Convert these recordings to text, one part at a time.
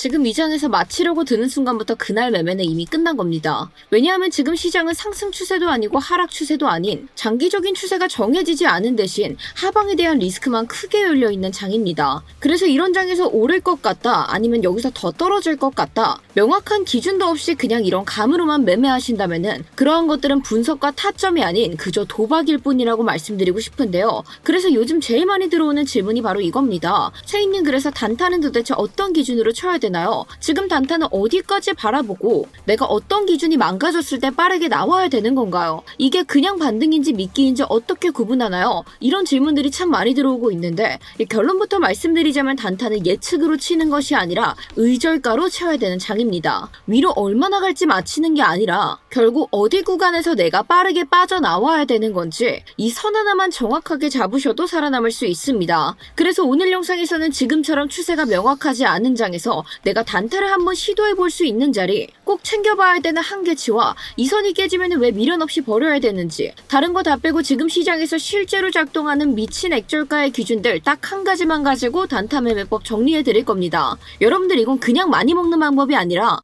지금 이 장에서 마치려고 드는 순간부터 그날 매매는 이미 끝난 겁니다. 왜냐하면 지금 시장은 상승 추세도 아니고 하락 추세도 아닌 장기적인 추세가 정해지지 않은 대신 하방에 대한 리스크만 크게 열려있는 장입니다. 그래서 이런 장에서 오를 것 같다, 아니면 여기서 더 떨어질 것 같다, 명확한 기준도 없이 그냥 이런 감으로만 매매하신다면은 그러한 것들은 분석과 타점이 아닌 그저 도박일 뿐이라고 말씀드리고 싶은데요. 그래서 요즘 제일 많이 들어오는 질문이 바로 이겁니다. 세인님, 그래서 단타는 도대체 어떤 기준으로 쳐야 되나요? 지금 단타는 어디까지 바라보고 내가 어떤 기준이 망가졌을 때 빠르게 나와야 되는 건가요? 이게 그냥 반등인지 미끼인지 어떻게 구분하나요? 이런 질문들이 참 많이 들어오고 있는데, 결론부터 말씀드리자면 단타는 예측으로 치는 것이 아니라 의절가로 쳐야 되는 장입니다. 위로 얼마나 갈지 맞히는 게 아니라 결국 어디 구간에서 내가 빠르게 빠져나와야 되는 건지 이 선 하나만 정확하게 잡으셔도 살아남을 수 있습니다. 그래서 오늘 영상에서는 지금처럼 추세가 명확하지 않은 장에서 내가 단타를 한번 시도해볼 수 있는 자리, 꼭 챙겨봐야 되는 한계치와 이 선이 깨지면 왜 미련 없이 버려야 되는지, 다른 거 다 빼고 지금 시장에서 실제로 작동하는 미친 액절가의 기준들 딱 한 가지만 가지고 단타 매매법 정리해드릴 겁니다. 여러분들, 이건 그냥 많이 먹는 방법이 아니라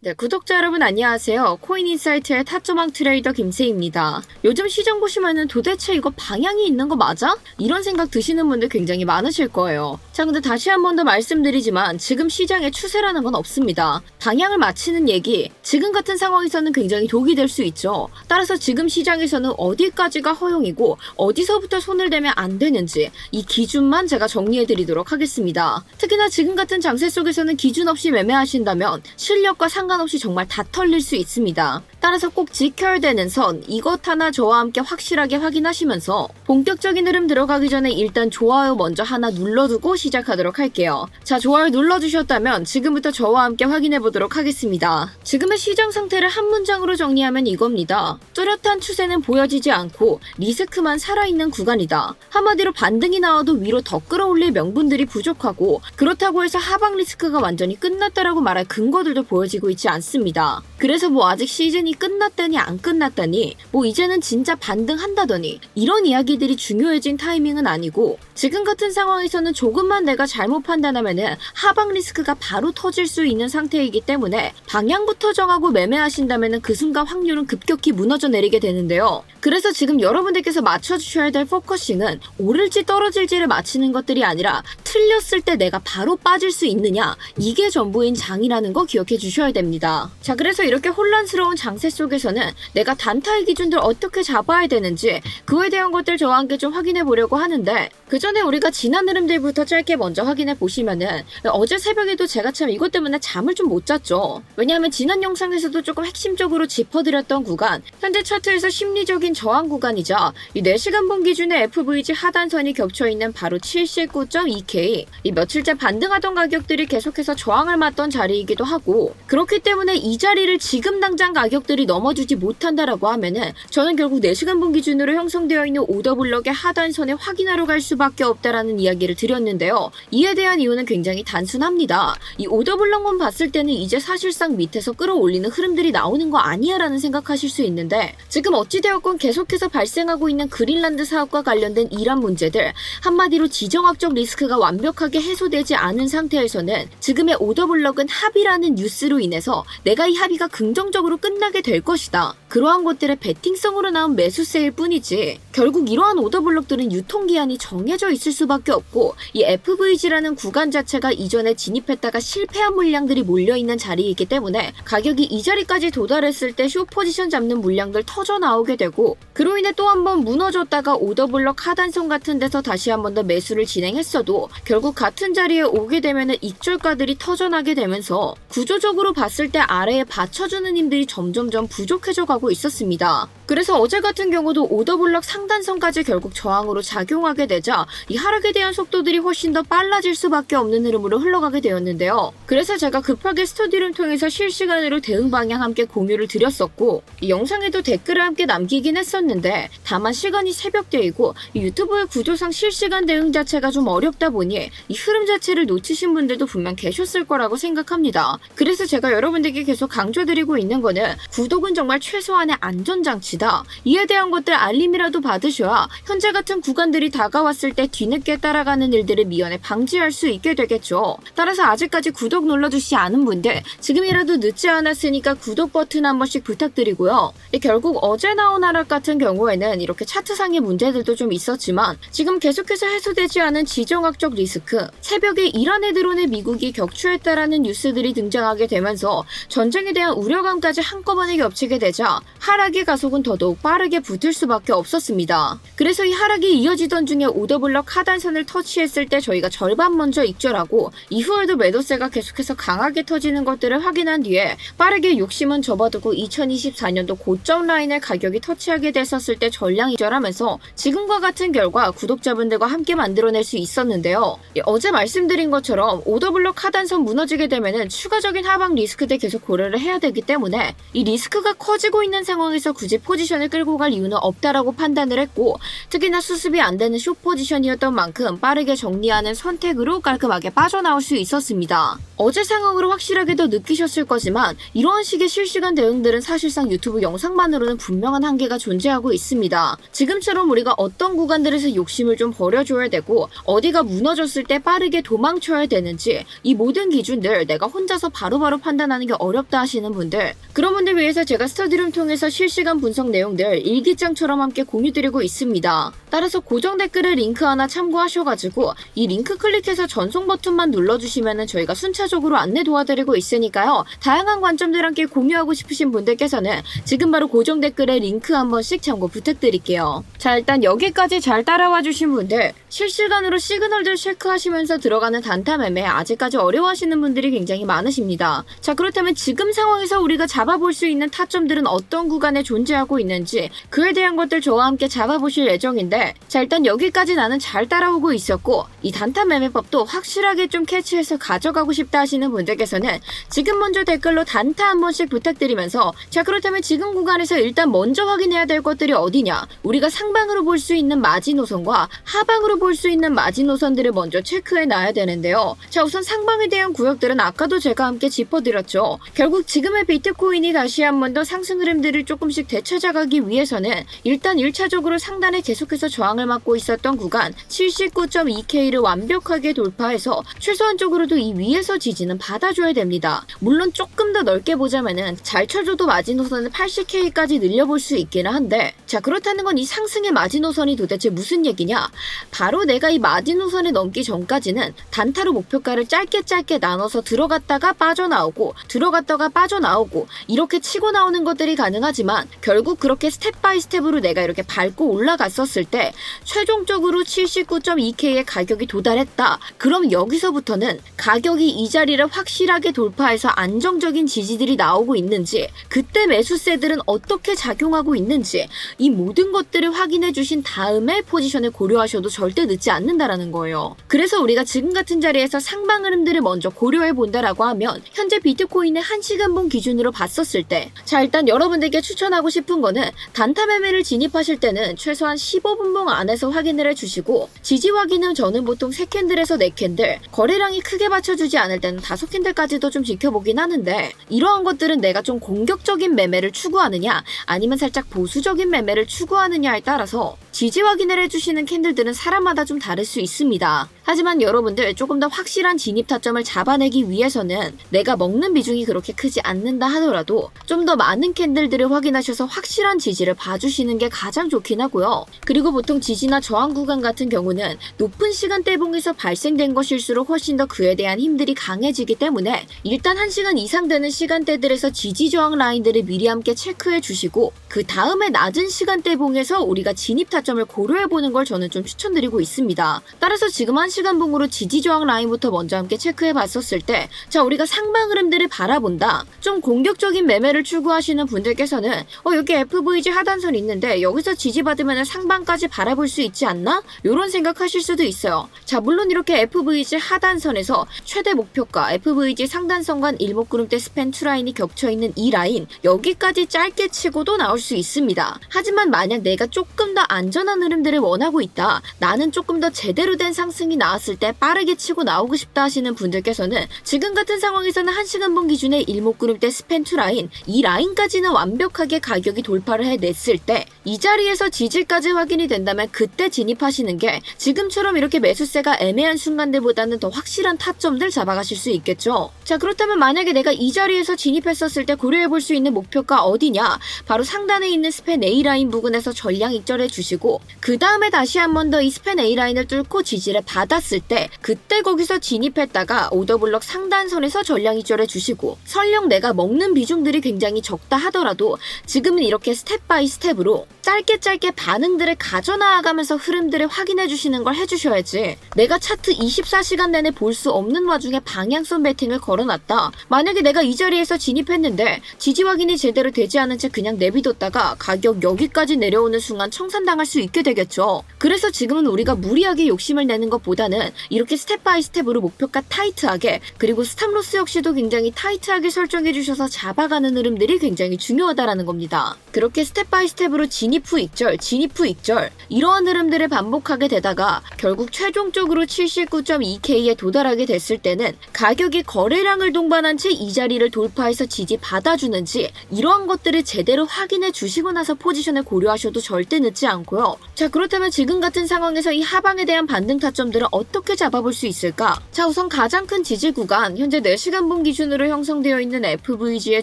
네, 구독자 여러분 안녕하세요. 코인인사이트의 타조망 트레이더 김세희입니다. 요즘 시장 보시면은 도대체 이거 방향이 있는 거 맞아? 이런 생각 드시는 분들 굉장히 많으실 거예요. 자, 근데 다시 한 번 더 말씀드리지만 지금 시장에 추세라는 건 없습니다. 방향을 맞히는 얘기, 지금 같은 상황에서는 굉장히 독이 될 수 있죠. 따라서 지금 시장에서는 어디까지가 허용이고 어디서부터 손을 대면 안 되는지 이 기준만 제가 정리해드리도록 하겠습니다. 특히나 지금 같은 장세 속에서는 기준 없이 매매하신다면 실력과 상관없이 정말 다 털릴 수 있습니다. 따라서 꼭 지켜야 되는 선, 이것 하나 저와 함께 확실하게 확인하시면서 본격적인 흐름 들어가기 전에 일단 좋아요 먼저 하나 눌러두고 시작하도록 할게요. 자, 좋아요 눌러주셨다면 지금부터 저와 함께 확인해보도록 하겠습니다. 지금의 시장 상태를 한 문장으로 정리하면 이겁니다. 뚜렷한 추세는 보여지지 않고 리스크만 살아있는 구간이다. 한마디로 반등이 나와도 위로 더 끌어올릴 명분들이 부족하고, 그렇다고 해서 하방 리스크가 완전히 끝났다라고 말할 근거들도 보여지고 있지 않습니다. 그래서 뭐 아직 시즌이 끝났다니 안 끝났다니, 뭐 이제는 진짜 반등한다더니 이런 이야기들이 중요해진 타이밍은 아니고, 지금 같은 상황에서는 조금만 내가 잘못 판단하면은 하방 리스크가 바로 터질 수 있는 상태이기 때문에 방향부터 정하고 매매하신다면은 그 순간 확률은 급격히 무너져 내리게 되는데요. 그래서 지금 여러분들께서 맞춰주셔야 될 포커싱은 오를지 떨어질지를 맞히는 것들이 아니라 틀렸을 때 내가 바로 빠질 수 있느냐, 이게 전부인 장이라는 거 기억해 주셔야 됩니다. 자, 그래서 이렇게 혼란스러운 장세 속에서는 내가 단타의 기준들 어떻게 잡아야 되는지 그에 대한 것들 저와 함께 좀 확인해 보려고 하는데, 그 전에 우리가 지난 흐름들부터 짧게 먼저 확인해 보시면은, 어제 새벽에도 제가 참 이것 때문에 잠을 좀 못 잤죠. 왜냐하면 지난 영상에서도 조금 핵심적으로 짚어드렸던 구간, 현재 차트에서 심리적인 저항 구간이자 이 4시간 본 기준의 FVG 하단선이 겹쳐있는 바로 79.2K, 이 며칠째 반등하던 가격들이 계속해서 저항을 맞던 자리이기도 하고, 그렇기 때문에 이 자리를 지금 당장 가격들이 넘어주지 못한다라고 하면은 저는 결국 4시간 본 기준으로 형성되어 있는 오더블럭의 하단선에 확인하러 갈 수밖에 없다라는 이야기를 드렸는데요. 이에 대한 이유는 굉장히 단순합니다. 이 오더블럭만 봤을 때는 이제 사실상 밑에서 끌어올리는 흐름들이 나오는 거 아니야 라는 생각하실 수 있는데, 지금 어찌되었건 계속해서 발생하고 있는 그린란드 사업과 관련된 이란 문제들, 한마디로 지정학적 리스크가 완벽하게 해소되지 않은 상태에서는 지금의 오더블럭은 합의라는 뉴스로 인해서 내가 이 합의가 긍정적으로 끝나게 될 것이다, 그러한 것들의 베팅성으로 나온 매수세일 뿐이지, 결국 이러한 오더블럭들은 유통기한이 정해져 있을 수밖에 없고, 이 FVG라는 구간 자체가 이전에 진입했다가 실패한 물량들이 몰려있는 자리이기 때문에 가격이 이 자리까지 도달했을 때 숏포지션 잡는 물량들 터져 나오게 되고, 그로 인해 또 한 번 무너졌다가 오더블럭 하단선 같은 데서 다시 한 번 더 매수를 진행했어도 결국 같은 자리에 오게 되면은 익절가들이 터져나게 되면서 구조적으로 봤을 때 아래에 받쳐주는 힘들이 점점점 부족해져 가고 있었습니다. 그래서 어제 같은 경우도 오더블럭 상단선까지 결국 저항으로 작용하게 되자 이 하락에 대한 속도들이 훨씬 더 빨라질 수밖에 없는 흐름으로 흘러가게 되었는데요. 그래서 제가 급하게 스터디룸 통해서 실시간으로 대응 방향 함께 공유를 드렸었고, 이 영상에도 댓글을 함께 남기긴 했었는데, 다만 시간이 새벽대이고 이 유튜브의 구조상 실시간 대응 자체가 좀 어렵다 보니 이 흐름 자체를 놓치신 분들도 분명 계셨을 거라고 생각합니다. 그래서 제가 여러분들께 계속 강조드리고 있는 거는 구독은 정말 최소한의 안전장치, 것이다. 이에 대한 것들 알림이라도 받으셔야 현재 같은 구간들이 다가왔을 때 뒤늦게 따라가는 일들을 미연에 방지할 수 있게 되겠죠. 따라서 아직까지 구독 눌러주시지 않은 분들 지금이라도 늦지 않았으니까 구독 버튼 한 번씩 부탁드리고요. 결국 어제 나온 하락 같은 경우에는 이렇게 차트상의 문제들도 좀 있었지만 지금 계속해서 해소되지 않은 지정학적 리스크, 새벽에 이란에 드론의 미국이 격추했다라는 뉴스들이 등장하게 되면서 전쟁에 대한 우려감까지 한꺼번에 겹치게 되자 하락의 가속은 더더욱 빠르게 붙을 수밖에 없었습니다. 그래서 이 하락이 이어지던 중에 오더블럭 하단선을 터치했을 때 저희가 절반 먼저 익절하고 이후에도 매도세가 계속해서 강하게 터지는 것들을 확인한 뒤에 빠르게 욕심은 접어두고 2024년도 고점 라인을 가격이 터치하게 됐었을 때 전량 익절하면서 지금과 같은 결과 구독자분들과 함께 만들어낼 수 있었는데요. 어제 말씀드린 것처럼 오더블럭 하단선 무너지게 되면은 추가적인 하방 리스크들 계속 고려를 해야 되기 때문에 이 리스크가 커지고 있는 상황에서 굳이 포지션을 끌고 갈 이유는 없다라고 판단을 했고, 특히나 수습이 안 되는 숏 포지션이었던 만큼 빠르게 정리하는 선택으로 깔끔하게 빠져나올 수 있었습니다. 어제 상황으로 확실하게도 느끼셨을 거지만 이러한 식의 실시간 대응들은 사실상 유튜브 영상만으로는 분명한 한계가 존재하고 있습니다. 지금처럼 우리가 어떤 구간들에서 욕심을 좀 버려줘야 되고 어디가 무너졌을 때 빠르게 도망쳐야 되는지 이 모든 기준들 내가 혼자서 바로바로 판단하는 게 어렵다 하시는 분들, 그런 분들 위해서 제가 스터디룸 통해서 실시간 분석 내용들 일기장처럼 함께 공유드리고 있습니다. 따라서 고정 댓글에 링크 하나 참고하셔가지고 이 링크 클릭해서 전송 버튼만 눌러주시면 저희가 순차적으로 안내 도와드리고 있으니까요. 다양한 관점들 함께 공유하고 싶으신 분들께서는 지금 바로 고정 댓글에 링크 한 번씩 참고 부탁드릴게요. 자, 일단 여기까지 잘 따라와 주신 분들, 실시간으로 시그널들 체크하시면서 들어가는 단타 매매 아직까지 어려워하시는 분들이 굉장히 많으십니다. 자, 그렇다면 지금 상황에서 우리가 잡아볼 수 있는 타점들은 어떤 구간에 존재하고 있는지 그에 대한 것들 저와 함께 잡아보실 예정인데, 자, 일단 여기까지 나는 잘 따라오고 있었고 이 단타 매매법도 확실하게 좀 캐치해서 가져가고 싶다 하시는 분들께서는 지금 먼저 댓글로 단타 한 번씩 부탁드리면서, 자, 그렇다면 지금 구간에서 일단 먼저 확인해야 될 것들이 어디냐, 우리가 상방으로 볼 수 있는 마지노선과 하방으로 볼 수 있는 마지노선들을 먼저 체크해 놔야 되는데요. 자, 우선 상방에 대한 구역들은 아까도 제가 함께 짚어드렸죠. 결국 지금의 비트코인이 다시 한 번 더 상승 흐름들을 조금씩 되찾아가기 위해서는 일단 1차적으로 상단에 계속해서 저항을 맞고 있었던 구간 79.2K를 완벽하게 돌파해서 최소한적으로도 이 위에서 지지는 받아줘야 됩니다. 물론 조금 더 넓게 보자면은 잘 쳐줘도 마지노선을 80K까지 늘려볼 수 있기는 한데, 자, 그렇다는 건 이 상승의 마지노선이 도대체 무슨 얘기냐, 바로 내가 이 마지노선을 넘기 전까지는 단타로 목표가를 짧게 나눠서 들어갔다가 빠져나오고 들어갔다가 빠져나오고 이렇게 치고 나오는 것들이 가능하지만, 결국 그렇게 스텝 바이 스텝으로 내가 이렇게 밟고 올라갔었을 때 최종적으로 79.2K의 가격이 도달했다. 그럼 여기서부터는 가격이 이 자리를 확실하게 돌파해서 안정적인 지지들이 나오고 있는지, 그때 매수세들은 어떻게 작용하고 있는지 이 모든 것들을 확인해 주신 다음에 포지션을 고려하셔도 절대 늦지 않는다라는 거예요. 그래서 우리가 지금 같은 자리에서 상방 흐름들을 먼저 고려해 본다라고 하면 현재 비트코인의 1시간봉 기준으로 봤었을 때, 자, 일단 여러분들께 추천하고 싶은 거는 단타 매매를 진입하실 때는 최소한 15분봉 안에서 확인을 해주시고, 지지 확인은 저는 보통 3캔들에서 4캔들, 거래량이 크게 받쳐주지 않을 때는 5캔들까지도 좀 지켜보긴 하는데, 이러한 것들은 내가 좀 공격적인 매매를 추구하느냐 아니면 살짝 보수적인 매매를 추구하느냐에 따라서 지지 확인을 해주시는 캔들들은 사람마다 좀 다를 수 있습니다. 하지만 여러분들 조금 더 확실한 진입 타점을 잡아내기 위해서는 내가 먹는 비중이 그렇게 크지 않는다 하더라도 좀 더 많은 캔들들을 확인하셔서 확실한 지지를 봐주시는 게 가장 좋긴 하고요. 그리고 보통 지지나 저항 구간 같은 경우는 높은 시간대봉에서 발생된 것일수록 훨씬 더 그에 대한 힘들이 강해지기 때문에 일단 1시간 이상 되는 시간대들에서 지지 저항 라인들을 미리 함께 체크해 주시고, 그 다음에 낮은 시간대봉에서 우리가 진입 타점을 고려해보는 걸 저는 좀 추천드리고 있습니다. 따라서 지금 1시간봉으로 지지 저항 라인부터 먼저 함께 체크해봤었을 때, 자, 우리가 상방 흐름들을 바라본다, 좀 공격적인 매매를 추구하시는 분들께서는 여기 FVG 하단선 있는데 여기서 지지받으면 상방까지 바라볼 수 있지 않나? 이런 생각하실 수도 있어요. 자, 물론 이렇게 FVG 하단선에서 최대 목표가 FVG 상단선간 일목구름대 스팬 투라인이 겹쳐있는 이 라인, 여기까지 짧게 치고도 나올 수 있습니다. 하지만 만약 내가 조금 더 안전한 흐름들을 원하고 있다. 나는 조금 더 제대로 된 상승이 나왔을 때 빠르게 치고 나오고 싶다 하시는 분들께서는 지금 같은 상황에서는 1시간분 기준의 일목구름대 스팬2 라인, 이 라인까지는 완벽하게 가격이 돌파를 해냈을 때 이 자리에서 지지까지 확인이 된다면 그때 진입하시는 게 지금처럼 이렇게 매수세가 애매한 순간들보다는 더 확실한 타점들 잡아가실 수 있겠죠. 자, 그렇다면 만약에 내가 이 자리에서 진입했었을 때 고려해볼 수 있는 목표가 어디냐? 바로 상단에 있는 스팬 A라인 부근에서 전량 익절해 주시고 그 다음에 다시 한 번 더 이 스팬 A라인을 뚫고 지지를 받았을 때 그때 거기서 진입했다가 오더블럭 상단선에서 전량 익절해 주시고 설령 내가 먹는 비중들이 굉장히 적다 하더라도 지금은 이렇게 스텝 바이 스텝으로 짧게 반응들을 가져나가면서 흐름들을 확인해 주시는 걸 해주셔야지. 내가 차트 24시간 내내 볼 수 없는 와중에 방향성 배팅을 걸어놨다. 만약에 내가 이 자리에서 진입했는데 지지 확인이 제대로 되지 않은 채 그냥 내비뒀다가 가격 여기까지 내려오는 순간 청산당할 수 있게 되겠죠. 그래서 지금은 우리가 무리하게 욕심을 내는 것보다는 이렇게 스텝 바이 스텝으로 목표가 타이트하게, 그리고 스탑로스 역시도 굉장히 타이트하게 설정해 주셔서 잡아가는 흐름들이 굉장히 중요하다라는 겁니다. 그렇게 스텝 바이 스텝으로 진입 후 익절, 진입 후 익절, 이러한 흐름들을 반복하게 되다가 결국 최종적으로 79.2K에 도달하게 됐을 때는 가격이 거래량을 동반한 채 이 자리를 돌파해서 지지 받아주는지 이러한 것들을 제대로 확인해 주시고 나서 포지션을 고려하셔도 절대 늦지 않고요. 자, 그렇다면 지금 같은 상황에서 이 하방에 대한 반등 타점들을 어떻게 잡아볼 수 있을까? 자, 우선 가장 큰 지지 구간, 현재 4시간분 기준으로 형성되어 있는 FVG의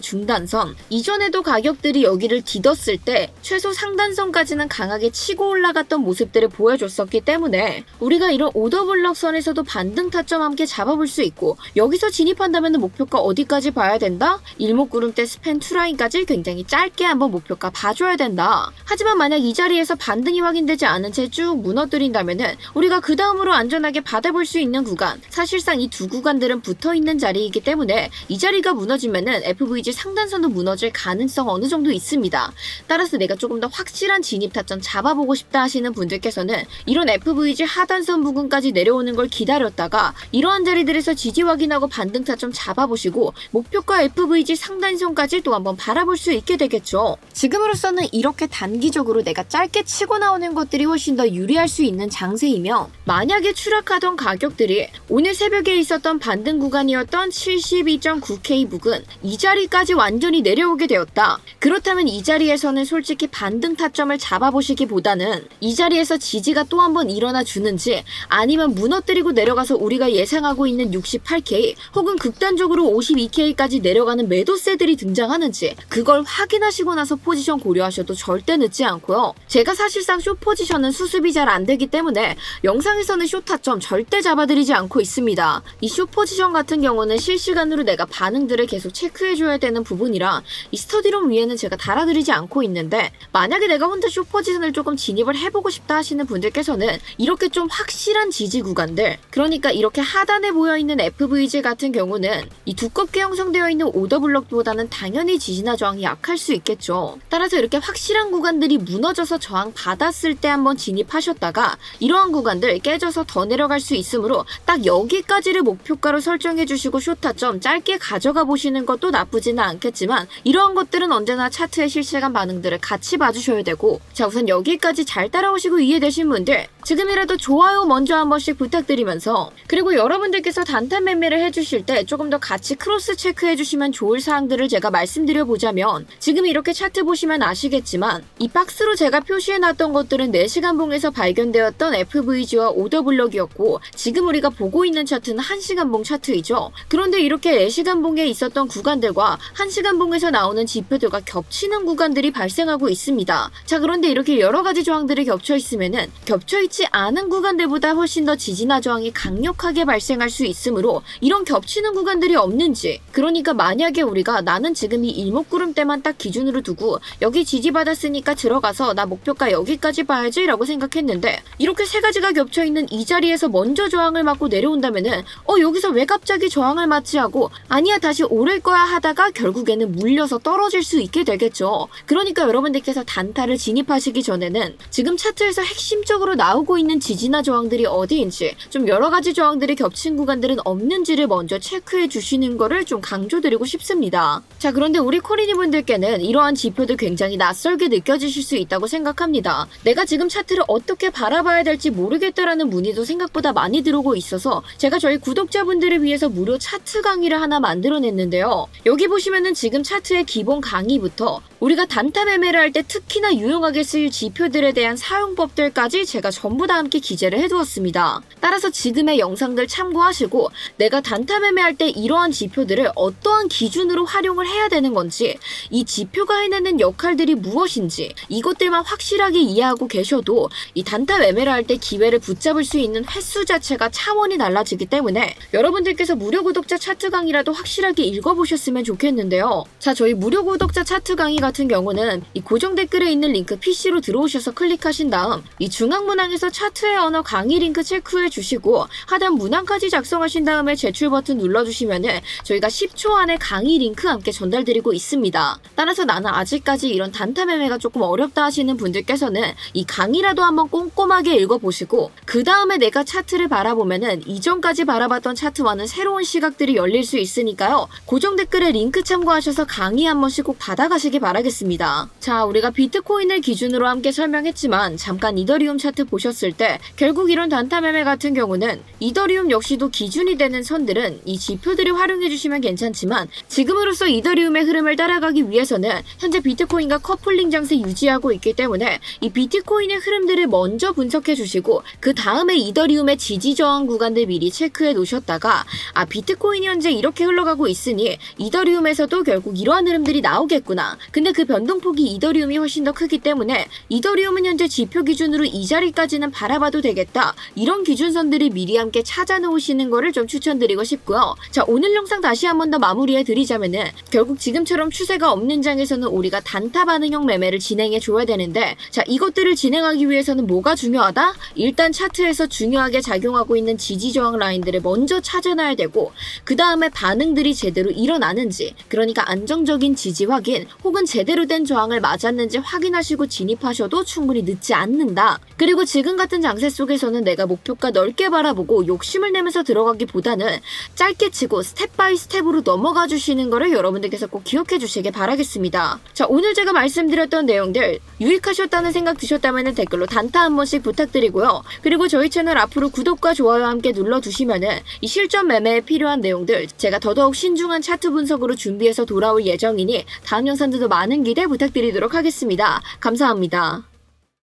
중단선, 이전에도 가격들이 여기를 디뎠을 때 최소 상단선까지는 강하게 치고 올라갔던 모습들을 보여줬었기 때문에 우리가 이런 오더블럭 선에서도 반등 타점 함께 잡아볼 수 있고, 여기서 진입한다면 목표가 어디까지 봐야 된다? 일목구름대 스팬2 라인까지 굉장히 짧게 한번 목표가 봐줘야 된다. 하지만 만약 이 자리에서 반등이 확인되지 않은 채 쭉 무너뜨린다면은 우리가 그 다음으로 안전하게 받아볼 수 있는 구간, 사실상 이 두 구간들은 붙어있는 자리이기 때문에 이 자리가 무너지면은 FVG 상단선도 무너질 가능성 어느 정도 있습니다. 따라서 내가 조금 더 확실한 진입 타점 잡아보고 싶다 하시는 분들께서는 이런 FVG 하단선 부근까지 내려오는 걸 기다렸다가 이러한 자리들에서 지지 확인하고 반등 타점 잡아보시고 목표가 FVG 상단선까지 또 한번 바라볼 수 있게 되겠죠. 지금으로서는 이렇게 단기적으로 내가 짧게 치고 나오는 것들이 훨씬 더 유리할 수 있는 장세이며, 만약에 추락하던 가격들이 오늘 새벽에 있었던 반등 구간이었던 72.9K 부근, 이 자리까지 완전히 내려오게 되었다. 그렇다면 이 자리에서는 솔직히 반등 타점을 잡아보시기보다는 이 자리에서 지지가 또 한번 일어나 주는지, 아니면 무너뜨리고 내려가서 우리가 예상하고 있는 68K 혹은 극단적으로 52K까지 내려가는 매도세들이 등장하는지 그걸 확인하시고 나서 포지션 고려하셔도 절대 늦지 않고요. 제가 사실상 숏 포지션은 수습이 잘 안 되기 때문에 영상에서는 숏 타점 절대 잡아드리지 않고 있습니다. 이 숏 포지션 같은 경우는 실시간으로 내가 반응들을 계속 체크해줘야 되는 부분이라 이 스터디룸 위에는 제가 달아드리지 않고 있는데, 만약에 내가 혼자 숏 포지션을 조금 진입을 해보고 싶다 하시는 분들께서는 이렇게 좀 확실한 지지 구간들, 그러니까 이렇게 하단에 모여있는 FVG 같은 경우는 이 두껍게 형성되어 있는 오더블럭보다는 당연히 지지나 저항이 약할 수 있겠죠. 따라서 이렇게 확실한 구간들이 무너져서 저항 받았을 때 한번 진입하셨다가 이러한 구간들 깨져서 더 내려갈 수 있으므로 딱 여기까지를 목표가로 설정해 주시고 숏타점 짧게 가져가 보시는 것도 나쁘지는 않겠지만, 이러한 것들은 언제나 차트의 실시간 반응들을 같이 봐주셔야 되고, 자, 우선 여기까지 잘 따라오시고 이해되신 분들 지금이라도 좋아요 먼저 한 번씩 부탁드리면서, 그리고 여러분들께서 단타 매매를 해주실 때 조금 더 같이 크로스 체크해주시면 좋을 사항들을 제가 말씀드려보자면, 지금 이렇게 차트 보시면 아시겠지만 이 박스로 제가 표시해놨던 것들은 4시간봉에서 발견되었던 FVG와 오더블럭이었고, 지금 우리가 보고 있는 차트는 1시간봉 차트이죠. 그런데 이렇게 4시간봉에 있었던 구간들과 1시간봉에서 나오는 지표들과 겹치는 구간들이 발생하고 있습니다. 자, 그런데 이렇게 여러가지 저항들이 겹쳐있으면은 겹쳐있지 않은 구간들보다 훨씬 더 지지나 저항이 강력하게 발생할 수 있으므로 이런 겹치는 구간들이 없는지, 그러니까 만약에 우리가 나는 지금 이 일목구름대만 딱 기준으로 두고 여기 지지받았으니까 들어가서 나 목표가 여기까지 봐야지 라고 생각했는데 이렇게 세 가지가 겹쳐있는 이 자리에서 먼저 저항을 맞고 내려온다면은 여기서 왜 갑자기 저항을 맞지 하고 아니야 다시 오를 거야 하다가 결국에는 물려서 떨어질 수 있게 되겠죠. 그러니까 여러분들께서 단타를 진입하시기 전에는 지금 차트에서 핵심적으로 나오고 나오고 있는 지지나 저항들이 어디인지, 좀 여러 가지 저항들이 겹친 구간들은 없는지를 먼저 체크해 주시는 거를 좀 강조드리고 싶습니다. 자, 그런데 우리 코리니 분들께는 이러한 지표도 굉장히 낯설게 느껴지실 수 있다고 생각합니다. 내가 지금 차트를 어떻게 바라봐야 될지 모르겠다라는 문의도 생각보다 많이 들어오고 있어서 제가 저희 구독자분들을 위해서 무료 차트 강의를 하나 만들어냈는데요. 여기 보시면은 지금 차트의 기본 강의부터 우리가 단타 매매를 할 때 특히나 유용하게 쓰일 지표들에 대한 사용법들까지 제가 전부 다 함께 기재를 해두었습니다. 따라서 지금의 영상들 참고하시고 내가 단타 매매할 때 이러한 지표들을 어떠한 기준으로 활용을 해야 되는 건지, 이 지표가 해내는 역할들이 무엇인지 이것들만 확실하게 이해하고 계셔도 이 단타 매매를 할 때 기회를 붙잡을 수 있는 횟수 자체가 차원이 달라지기 때문에 여러분들께서 무료 구독자 차트 강의라도 확실하게 읽어보셨으면 좋겠는데요. 자, 저희 무료 구독자 차트 강의 같은 경우는 이 고정 댓글에 있는 링크 PC로 들어오셔서 클릭하신 다음 이 중앙 문항에서 차트의 언어 강의 링크 체크해 주시고 하단 문항까지 작성하신 다음에 제출 버튼 눌러주시면은 저희가 10초 안에 강의 링크 함께 전달드리고 있습니다. 따라서 나는 아직까지 이런 단타 매매가 조금 어렵다 하시는 분들께서는 이 강의라도 한번 꼼꼼하게 읽어보시고 그 다음에 내가 차트를 바라보면은 이전까지 바라봤던 차트와는 새로운 시각들이 열릴 수 있으니까요. 고정 댓글에 링크 참고하셔서 강의 한 번씩 꼭 받아가시기 바라겠습니다. 자, 우리가 비트코인을 기준으로 함께 설명했지만 잠깐 이더리움 차트 보셨을 때 결국 이런 단타 매매 같은 경우는 이더리움 역시도 기준이 되는 선들은 이 지표들을 활용해 주시면 괜찮지만 지금으로서 이더리움의 흐름을 따라가기 위해서는 현재 비트코인과 커플링 장세 유지하고 있기 때문에 이 비트코인의 흐름들을 먼저 분석해 주시고 그 다음에 이더리움의 지지 저항 구간들 미리 체크해 놓으셨다가 비트코인이 현재 이렇게 흘러가고 있으니 이더리움에서도 결국 이러한 흐름들이 나오겠구나. 근데 그 변동폭이 이더리움이 훨씬 더 크기 때문에 이더리움은 현재 지표 기준으로 이 자리까지는 바라봐도 되겠다. 이런 기준선들을 미리 함께 찾아 놓으시는 거를 좀 추천드리고 싶고요. 자, 오늘 영상 다시 한 번 더 마무리해 드리자면은 결국 지금처럼 추세가 없는 장에서는 우리가 단타 반응형 매매를 진행해 줘야 되는데, 자, 이것들을 진행하기 위해서는 뭐가 중요하다? 일단 차트에서 중요하게 작용하고 있는 지지 저항 라인들을 먼저 찾아놔야 되고 그 다음에 반응들이 제대로 일어나는지, 그러니까 안정적인 지지 확인 혹은 제대로 된 저항을 맞았는지 확인하시고 진입하셔도 충분히 늦지 않는다. 그리고 지금 같은 장세 속에서는 내가 목표가 넓게 바라보고 욕심을 내면서 들어가기보다는 짧게 치고 스텝 바이 스텝으로 넘어가 주시는 거를 여러분들께서 꼭 기억해 주시길 바라겠습니다. 자, 오늘 제가 말씀드렸던 내용들 유익하셨다는 생각 드셨다면 댓글로 단타 한 번씩 부탁드리고요. 그리고 저희 채널 앞으로 구독과 좋아요 함께 눌러주시면은 이 실전 매매에 필요한 내용들 제가 더더욱 신중한 차트 분석으로 준비해서 돌아올 예정이니 다음 영상들도 많은 기대 부탁드리도록 하겠습니다. 감사합니다.